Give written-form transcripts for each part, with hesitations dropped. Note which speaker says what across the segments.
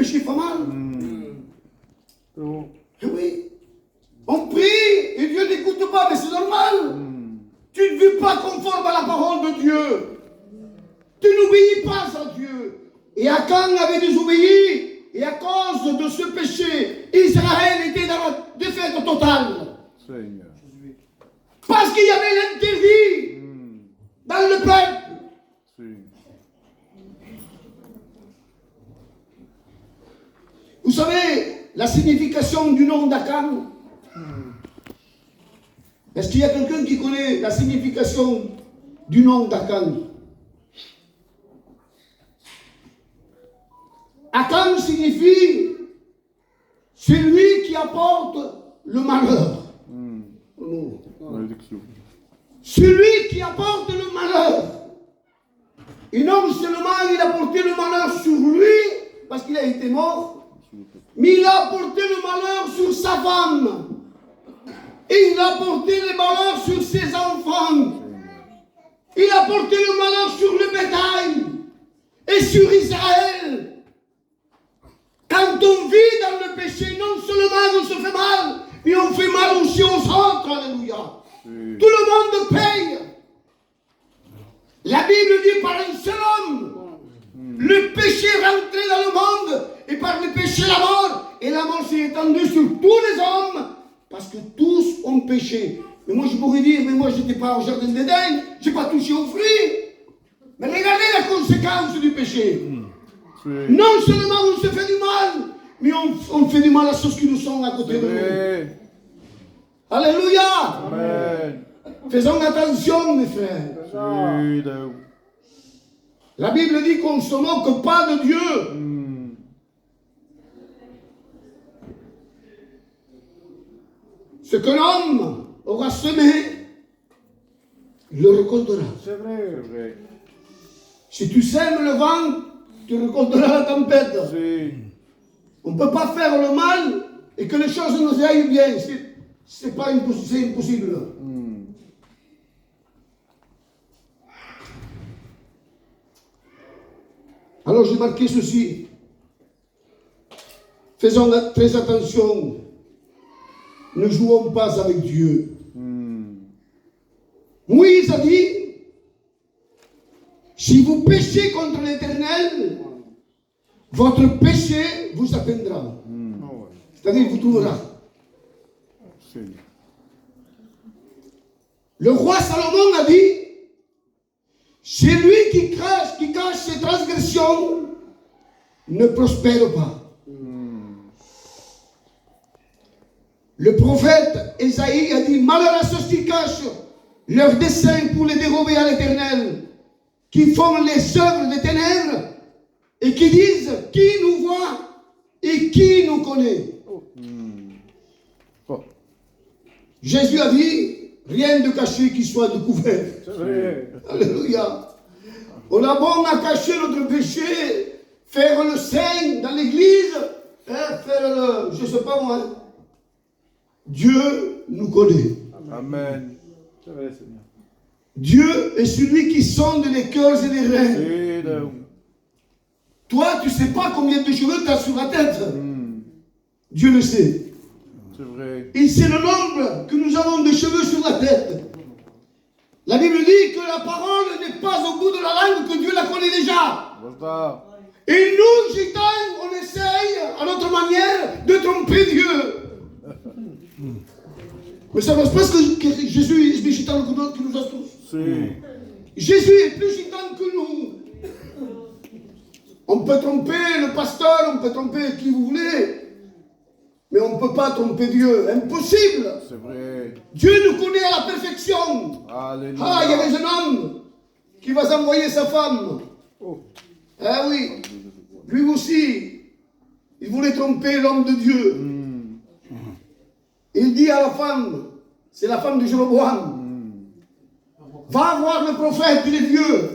Speaker 1: péché fait mal. Eh oui. On prie et Dieu n'écoute pas, mais c'est normal. Tu ne vis pas conforme à la parole de Dieu. Tu n'obéis pas à Dieu. Et Akan avait désobéi. Et à cause de ce péché, Israël était dans la défaite totale.
Speaker 2: Seigneur.
Speaker 1: Parce qu'il y avait l'interdit dans le peuple. Vous savez la signification du nom d'Akan? Est-ce qu'il y a quelqu'un qui connaît la signification du nom d'Akan? Akan signifie celui qui apporte le malheur. Celui qui apporte le malheur. Et non seulement il a porté le malheur sur lui, parce qu'il a été mort, mais il a porté le malheur sur sa femme. Et il a porté le malheur sur ses enfants. Il a porté le malheur sur le bétail et sur Israël. Quand on vit dans le péché, non seulement on se fait mal, mais on fait mal aussi aux autres. Alléluia. Tout le monde paye. La Bible dit par un seul homme, le péché est rentré dans le monde, et par le péché la mort, et la mort s'est étendue sur tous les hommes, parce que tous ont péché. Mais moi je pourrais dire, mais moi je n'étais pas au jardin d'Éden, je n'ai pas touché aux fruits. Mais regardez la conséquence du péché. Non seulement on se fait du mal, mais on fait du mal à ceux qui nous sont à côté de nous. Alléluia.
Speaker 2: Amen.
Speaker 1: Faisons attention, mes frères. La Bible dit qu'on ne se moque pas de Dieu. Ce que l'homme aura semé, il le récoltera.
Speaker 2: C'est vrai.
Speaker 1: Si tu sèmes le vent, tu récolteras la tempête. On ne peut pas faire le mal et que les choses nous aillent bien. C'est impossible. Alors j'ai marqué ceci. Faisons très attention. Ne jouons pas avec Dieu. Moïse a dit, si vous péchez contre l'Éternel, votre péché vous atteindra. C'est-à-dire vous trouvera. Le roi Salomon a dit, celui qui cache ses transgressions ne prospère pas. Le prophète Ésaïe a dit, malheur à ceux qui cachent leurs desseins pour les dérober à l'Éternel, qui font les œuvres des ténèbres et qui disent, qui nous voit et qui nous connaît. Jésus a dit, rien de caché qui soit découvert. Alléluia. On a bon à cacher notre péché, faire le saint dans l'église, faire le, je ne sais pas moi. Dieu nous connaît.
Speaker 2: Amen. C'est vrai, Seigneur.
Speaker 1: Dieu est celui qui sonde les cœurs et les reins. Toi, tu ne sais pas combien de cheveux tu as sur la tête. Dieu le sait.
Speaker 2: C'est vrai.
Speaker 1: Et c'est le nombre que nous avons de cheveux sur la tête. La Bible dit que la parole n'est pas au bout de la langue, que Dieu la connaît déjà. Et nous, gitans, on essaye, à notre manière, de tromper Dieu. Mais ça ne passe pas que Jésus est plus gitan que nous tous. Jésus est plus gitan que nous. On peut tromper le pasteur, on peut tromper qui vous voulez. Mais on ne peut pas tromper Dieu. Impossible.
Speaker 2: C'est vrai.
Speaker 1: Dieu nous connaît à la perfection.
Speaker 2: Alléluia.
Speaker 1: Ah, il y avait un homme qui va s'envoyer sa femme. Ah oui. Lui aussi, il voulait tromper l'homme de Dieu. Il dit à la femme, c'est la femme de Jéroboam, va voir le prophète, il est vieux.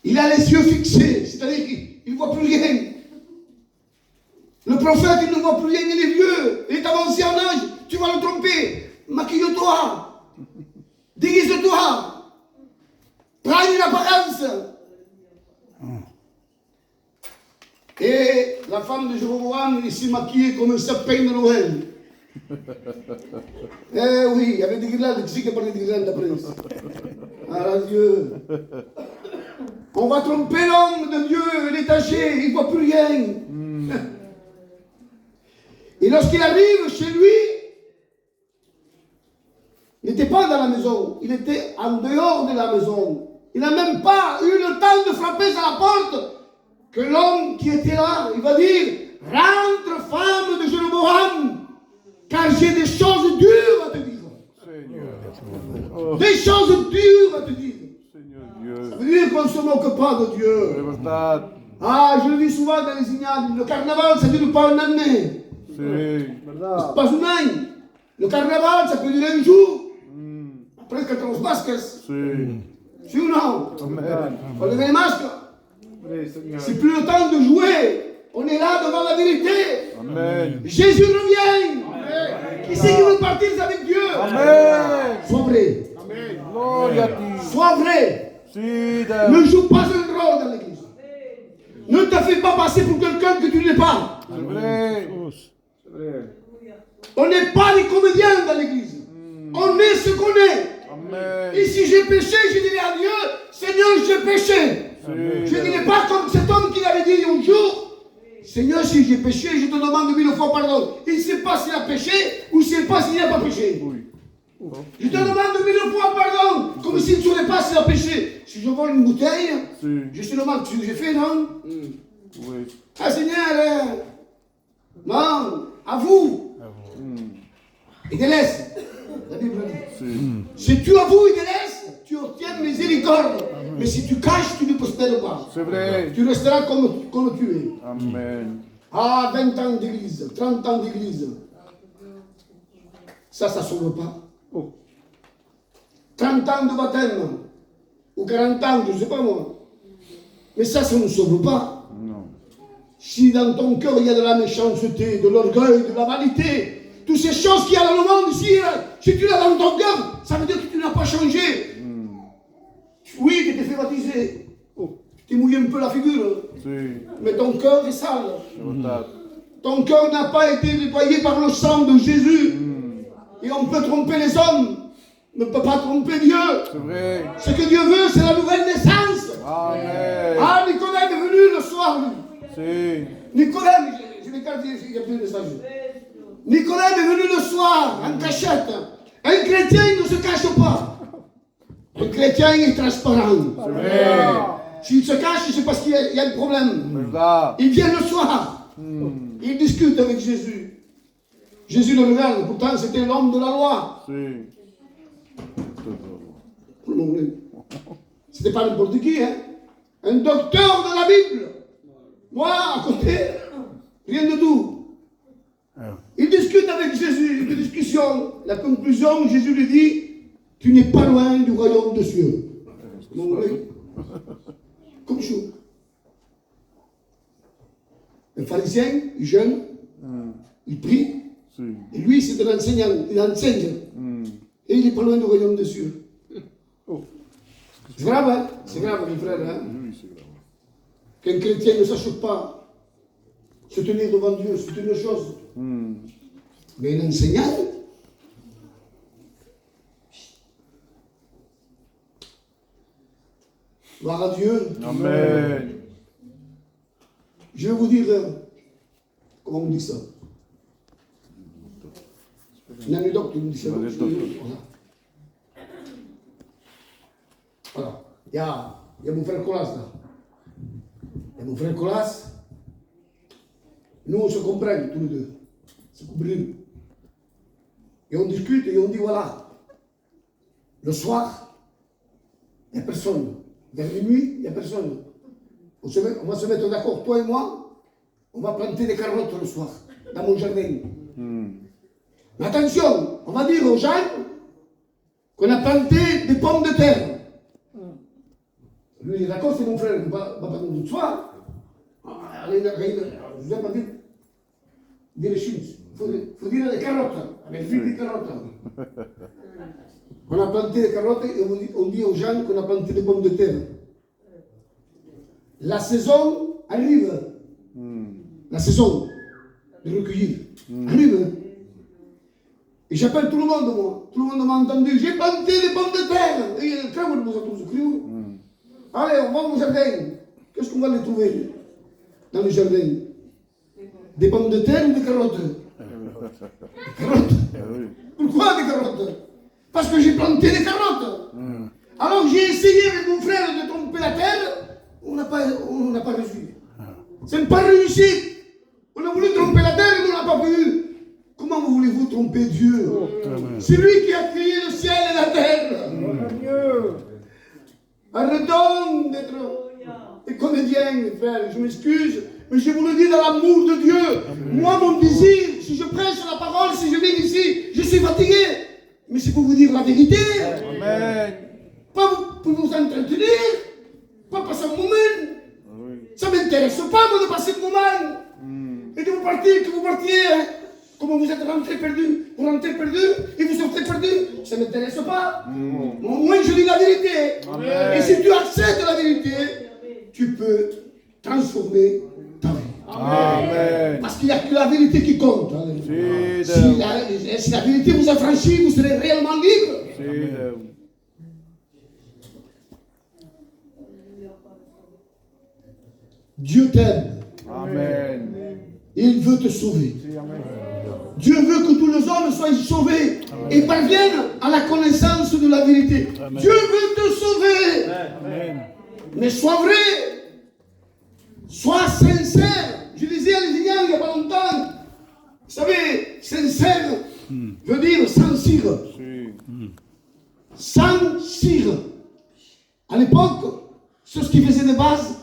Speaker 1: Il a les yeux fixés, c'est-à-dire qu'il ne voit plus rien. Le prophète, il ne voit plus rien, il est vieux, il est avancé en âge, tu vas le tromper. Maquille-toi, déguise-toi, prends une apparence. Et la femme de Jéroboam, il s'est maquillée comme un sapin de Noël. Eh oui, il y avait des guirlandes. Qui c'est qui a parlé des guirlandes après? Ah Dieu. On va tromper l'homme de Dieu, il est âgé, il ne voit plus rien. Et lorsqu'il arrive chez lui, il n'était pas dans la maison, il était en dehors de la maison. Il n'a même pas eu le temps de frapper à la porte que l'homme qui était là, il va dire, rentre femme de Jéroboam, car j'ai des choses dures à te dire.
Speaker 2: Seigneur.
Speaker 1: Des choses dures à te dire.
Speaker 2: Seigneur Dieu.
Speaker 1: Ça veut dire qu'on ne se moque pas de Dieu.
Speaker 2: Verdade.
Speaker 1: Ah, je le dis souvent dans les ignables, le carnaval ça ne dure pas une année.
Speaker 2: Sim.
Speaker 1: Pas un an. Le carnaval ça peut durer un jour. Après que tu masques.
Speaker 2: Sim.
Speaker 1: Si ou non?
Speaker 2: Amen.
Speaker 1: On lever les masques.
Speaker 2: Oui, Seigneur.
Speaker 1: C'est plus le temps de jouer. On est là devant la vérité.
Speaker 2: Amen.
Speaker 1: Jésus revient. Qui c'est qui veut partir avec Dieu?
Speaker 2: Amen.
Speaker 1: Sois vrai.
Speaker 2: Gloria a ti.
Speaker 1: Sois vrai.
Speaker 2: Sì,
Speaker 1: Ne joue pas un rôle dans l'église. Ne te fais pas passer pour quelqu'un que tu n'es pas.
Speaker 2: c'est vrai. C'est vrai.
Speaker 1: On n'est pas des comédiens dans l'église. On est ce qu'on est.
Speaker 2: Amen.
Speaker 1: Et si j'ai péché, je dirai à Dieu, Seigneur, j'ai péché.
Speaker 2: Sì.
Speaker 1: Je ne dirai pas comme cet homme qui avait dit un jour, Seigneur, si j'ai péché, je te demande 1000 fois pardon. Il ne sait pas s'il a péché ou il ne sait pas s'il n'a pas péché.
Speaker 2: Oui.
Speaker 1: Je te demande 1000 fois pardon, comme s'il ne saurait pas s'il a péché. Si je vole une bouteille,
Speaker 2: Sì.
Speaker 1: je te demande ce que j'ai fait, non?
Speaker 2: Oui.
Speaker 1: Ah Seigneur, non, à vous. Il te laisse. La Bible dit.
Speaker 2: Sì.
Speaker 1: Si tu avoues, il te laisse, tu obtiens miséricorde. Mais si tu caches, tu ne prospères pas.
Speaker 2: C'est vrai.
Speaker 1: Tu resteras comme tu es.
Speaker 2: Amen.
Speaker 1: Ah, 20 ans d'église, 30 ans d'église. Ça ne sauve pas.
Speaker 2: Oh.
Speaker 1: 30 ans de baptême, ou 40 ans, je ne sais pas moi. Mais ça ne sauve pas.
Speaker 2: Non.
Speaker 1: Si dans ton cœur il y a de la méchanceté, de l'orgueil, de la vanité, toutes ces choses qu'il y a dans le monde ici, si tu l'as dans ton cœur, ça veut dire que tu n'as pas changé. Oui, tu t'es fait baptiser. Tu t'es mouillé un peu la figure.
Speaker 2: Sì.
Speaker 1: Mais ton cœur est sale.
Speaker 2: Verdade.
Speaker 1: Ton cœur n'a pas été nettoyé par le sang de Jésus. Et on peut tromper les hommes, mais on ne peut pas tromper Dieu.
Speaker 2: C'est vrai.
Speaker 1: Ce que Dieu veut, c'est la nouvelle naissance.
Speaker 2: Amen.
Speaker 1: Ah, Nicodème est venu le soir.
Speaker 2: Sì.
Speaker 1: Nicodème, je vais garder, il y a plus de messages. Nicodème est venu le soir, en cachette. Un chrétien ne se cache pas. Un chrétien est transparent.
Speaker 2: C'est vrai.
Speaker 1: S'il se cache, c'est parce qu'il y a un problème.
Speaker 2: Verdade.
Speaker 1: Il vient le soir. Il discute avec Jésus. Jésus le regarde. Pourtant, c'était l'homme de la loi.
Speaker 2: Sì.
Speaker 1: C'était pas n'importe qui, hein. Un docteur de la Bible. Moi, à côté, rien de tout. Il discute avec Jésus, une discussion. La conclusion, Jésus lui dit, tu n'es pas loin du royaume de cieux. Comme chou. Un pharisien, il jeûne, il prie,
Speaker 2: Sì.
Speaker 1: et lui, c'est un enseignant, il enseigne. Et il n'est pas loin du royaume des cieux.
Speaker 2: Oh.
Speaker 1: C'est grave, hein? C'est grave, mes frères, hein?
Speaker 2: Oui, c'est grave.
Speaker 1: Qu'un chrétien ne sache pas se tenir devant Dieu, c'est une chose. Mais un enseignant, gloire à Dieu.
Speaker 2: Amen.
Speaker 1: Je vais vous dire, comment on dit ça? Une anecdote, on dit ça.
Speaker 2: Une anecdote.
Speaker 1: Voilà. Il y a mon frère Colas là. Il y a mon frère Colas. Nous, on se comprend tous les deux. C'est compris. Et on discute et on dit voilà. Le soir, il n'y a personne. Vers minuit, il n'y a personne. On va se mettre d'accord, toi et moi. On va planter des carottes le soir, dans mon jardin. Mais attention, on va dire aux gens qu'on a planté des pommes de terre. Lui, il est d'accord, c'est mon frère, il ne va pas nous le soir. Allez, je vous ai pas dit les chines. Il faut dire les carottes, avec le des carottes. On a planté des carottes et on dit aux gens qu'on a planté des pommes de terre. La saison arrive. saison de recueillir. Arrive. Hein? Et j'appelle tout le monde, moi. Tout le monde m'a entendu. J'ai planté des pommes de terre. Et quand vous avez tous écrit, allez, on va au jardin. Qu'est-ce qu'on va les trouver dans le jardin? Des pommes de terre ou des carottes? Carottes. Pourquoi des carottes? Parce que j'ai planté des carottes. Alors j'ai essayé avec mon frère de tromper la terre. On n'a pas réussi. C'est pas réussi. On a voulu tromper la terre et on n'a pas pu. Comment voulez-vous tromper Dieu? C'est lui qui a créé le ciel et la terre. Arrêtons d'être des comédiens, mes frères. Je m'excuse, mais je vous le dis dans l'amour de Dieu. Moi, mon désir, si je prêche la parole, si je viens ici, je suis fatigué. Mais c'est pour vous dire la vérité.
Speaker 2: Amen.
Speaker 1: Pas pour vous entretenir. Pas passer un moment. Ça ne m'intéresse pas, moi, de passer un moment. Et de vous partir, que vous partiez. Hein. Comment vous êtes rentré perdu, vous rentrez perdu et vous sortez perdu, ça ne m'intéresse pas. Au moins je dis la vérité. Amen. Et si tu acceptes la vérité, tu peux transformer ta vie.
Speaker 2: Amen.
Speaker 1: Parce qu'il n'y a que la vérité qui compte. Si la vérité vous affranchit, vous serez réellement libre. Dieu t'aime.
Speaker 2: Amen.
Speaker 1: Il veut te sauver. Dieu veut que tous les hommes soient sauvés et parviennent à la connaissance de la vérité. Amen. Dieu veut te sauver. Amen. Mais sois vrai. Sois sincère. Je disais à l'étudiant il n'y a pas longtemps. Vous savez, sincère veut dire sans cire. Sans cire. À l'époque, ceux qui faisaient des vases,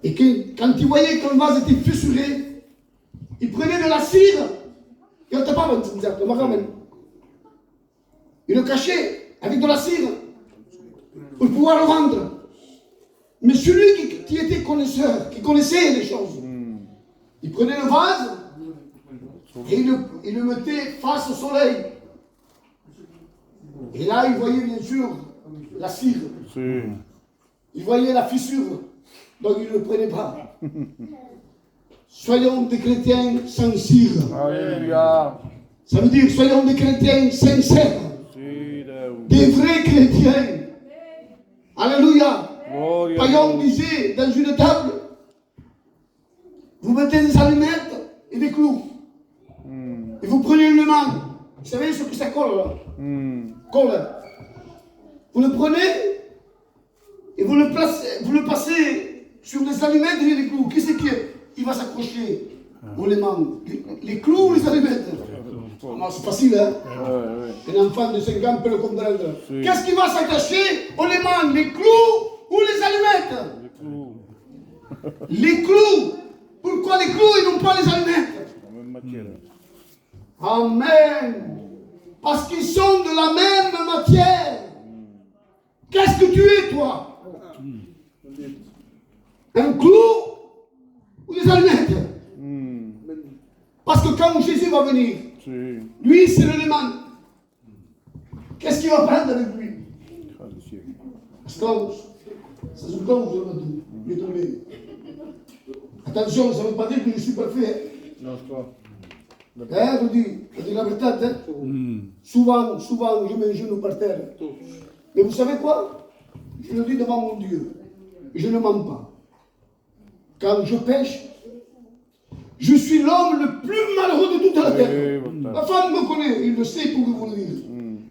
Speaker 1: et que quand ils voyaient que le vase était fissuré, ils prenaient de la cire, et on ne pas ils le cachaient avec de la cire pour pouvoir le vendre. Mais celui qui était connaisseur, qui connaissait les choses, il prenait le vase et il le mettait face au soleil. Et là, il voyait bien sûr la cire. Il voyait la fissure. Donc il ne le prenait pas. Soyons des chrétiens sans cire.
Speaker 2: Alléluia.
Speaker 1: Ça veut dire soyons des chrétiens sincères. Des vrais chrétiens. Alléluia. Païen disait dans une table, vous mettez des allumettes et des clous. Et vous prenez une main. Vous savez ce que ça colle là? Colle. Vous le prenez et vous le passez sur des allumettes et des clous. Qui c'est qui va s'accrocher aux mains? Les clous ou les allumettes? C'est facile, hein? Un enfant de 5 ans peut le comprendre. Qu'est-ce qui va s'accrocher aux mains? Les clous ou les allumettes? Les clous. Pourquoi les clous et non pas les allumettes? Amen. Parce qu'ils sont de la même matière. Qu'est-ce que tu es, toi? Un clou ou des allumettes? Parce que quand Jésus va venir, lui c'est l'élément. Qu'est-ce qu'il va prendre avec lui? Ça se cause, il est tombé. Attention, ça ne veut pas dire que je suis parfait. Non, je dis la vérité. Hein? Souvent, je mets un genou par terre. Mais vous savez quoi? Je le dis devant mon Dieu. Je ne mens pas. Quand je pêche, je suis l'homme le plus malheureux de toute la terre. Ma femme me connaît, il le sait pour vous le dire.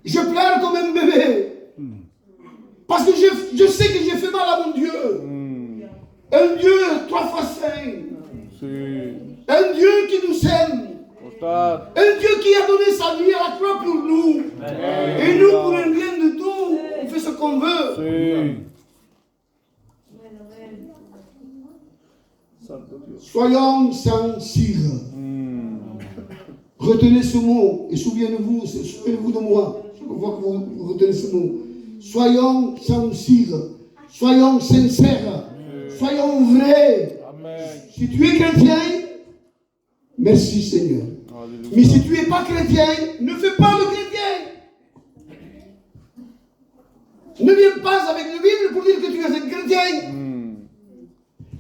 Speaker 1: Je pleure comme un bébé. Parce que je sais que j'ai fait mal à mon Dieu. Un Dieu 3 fois saint. Un Dieu qui nous aime. Un Dieu qui a donné sa vie à la croix pour nous. Et nous, pour un rien de tout, on fait ce qu'on veut. Soyons sans cire. Retenez ce mot et souvenez-vous de moi. Je vois que vous retenez ce mot. Soyons sans cire. Soyons sincères. Soyons vrais. Amen. Si tu es chrétien, merci Seigneur. Alléluia. Mais si tu n'es pas chrétien, ne fais pas le chrétien. Ne viens pas avec le Bible pour dire que tu es un chrétien.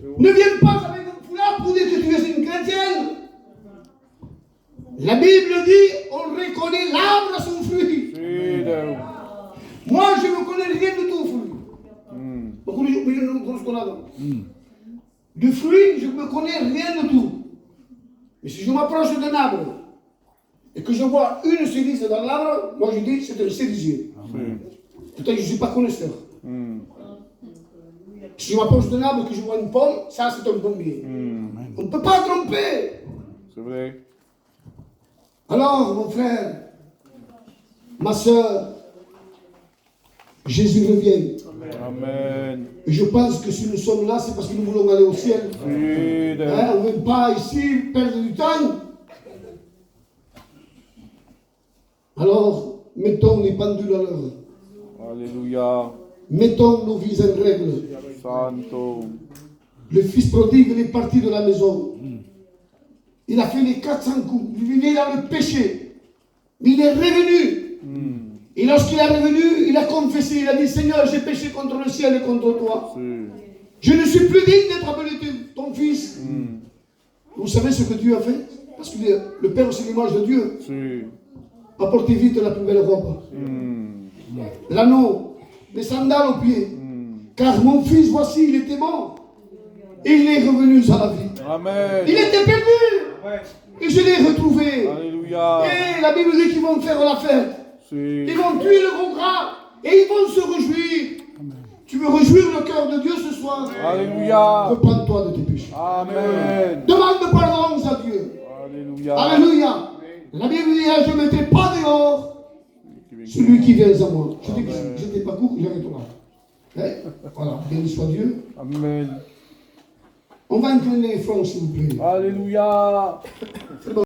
Speaker 1: Ne viens pas avec un foulard pour dire que tu es une chrétienne. La Bible dit, on reconnaît l'arbre à son fruit. Moi, je ne connais rien de tout fruit. De fruits, je ne me connais rien de tout. Mais si je m'approche d'un arbre et que je vois une cerise dans l'arbre, moi je dis c'est un cerisier. Peut-être que je ne suis pas connaisseur. Si je m'approche d'un arbre et que je vois une pomme, ça c'est un pommier. On ne peut pas tromper.
Speaker 2: C'est vrai.
Speaker 1: Alors, mon frère, ma soeur, Jésus revient.
Speaker 2: Amen.
Speaker 1: Et je pense que si nous sommes là, c'est parce que nous voulons aller au ciel. Hein, on ne veut pas ici perdre du temps. Alors, mettons les pendules à l'heure.
Speaker 2: Alléluia.
Speaker 1: Mettons nos vies en règle.
Speaker 2: Santo.
Speaker 1: Le fils prodigue il est parti de la maison. Il a fait les 400 coups. Il est dans le péché. Mais il est revenu. Et lorsqu'il est revenu, il a confessé. Il a dit, Seigneur, j'ai péché contre le ciel et contre toi. Je ne suis plus digne d'être appelé ton fils. Vous savez ce que Dieu a fait? Parce que le Père c'est l'image de Dieu. Apportez vite la plus belle robe. L'anneau, les sandales aux pieds. Car mon fils, voici, il était mort. Et il est revenu à la vie.
Speaker 2: Amen.
Speaker 1: Il était perdu. Et je l'ai retrouvé.
Speaker 2: Alléluia.
Speaker 1: Et la Bible dit qu'ils vont faire la fête. Ils vont tuer le gros gras. Et ils vont se réjouir. Tu veux réjouir le cœur de Dieu ce soir?
Speaker 2: Alléluia.
Speaker 1: Repends-toi de tes péchés.
Speaker 2: Amen.
Speaker 1: Demande pardon à Dieu.
Speaker 2: Alléluia.
Speaker 1: Alléluia. La Bible dit, je ne mettrai pas dehors celui qui vient à moi. Je dis que je n'étais pas court, j'arrête là. Voilà, béni soit Dieu.
Speaker 2: Amen.
Speaker 1: On va incliner les fronts, s'il vous plaît.
Speaker 2: Alléluia.